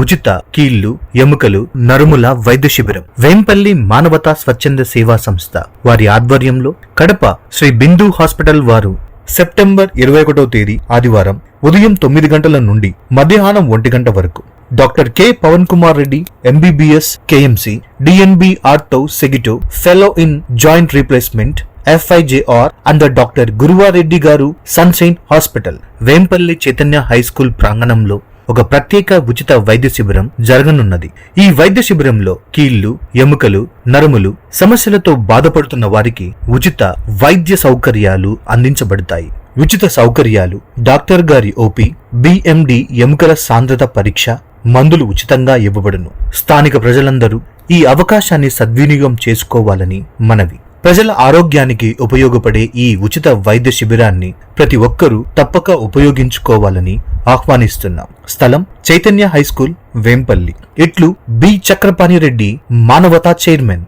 ఉచిత కీళ్లు, ఎముకలు, నరుముల వైద్య శిబిరం వేంపల్లి మానవతా స్వచ్ఛంద సేవా సంస్థ వారి ఆధ్వర్యంలో కడప శ్రీ బిందు హాస్పిటల్ వారు సెప్టెంబర్ 21వ తేదీ ఆదివారం ఉదయం 9 గంటల నుండి మధ్యాహ్నం 1 గంట వరకు doctor K Pavan Kumar Reddy MBBS KMC DNB ortho సెగిటో fellow in joint replacement FIJR and doctor Guruvareddy గారు Sunshine hospital Vempalli Chaitanya high school ప్రాంగణంలో ఒక ప్రత్యేక ఉచిత వైద్య శిబిరం జరగనున్నది. ఈ వైద్య శిబిరంలో కీళ్లు, ఎముకలు, నరములు సమస్యలతో బాధపడుతున్న వారికి ఉచిత వైద్య సౌకర్యాలు అందించబడతాయి. ఉచిత సౌకర్యాలు డాక్టర్ గారి ఓపీ, BMD ఎముకల సాంద్రత పరీక్ష, మందులు ఉచితంగా ఇవ్వబడును. స్థానిక ప్రజలందరూ ఈ అవకాశాన్ని సద్వినియోగం చేసుకోవాలని మనవి. ప్రజల ఆరోగ్యానికి ఉపయోగపడే ఈ ఉచిత వైద్య శిబిరాన్ని ప్రతి ఒక్కరూ తప్పక ఉపయోగించుకోవాలని ఆహ్వానిస్తున్నాం. స్థలం చైతన్య హై స్కూల్ వేంపల్లి. ఇట్లు బి చక్రపాణి రెడ్డి, మానవతా చైర్మన్.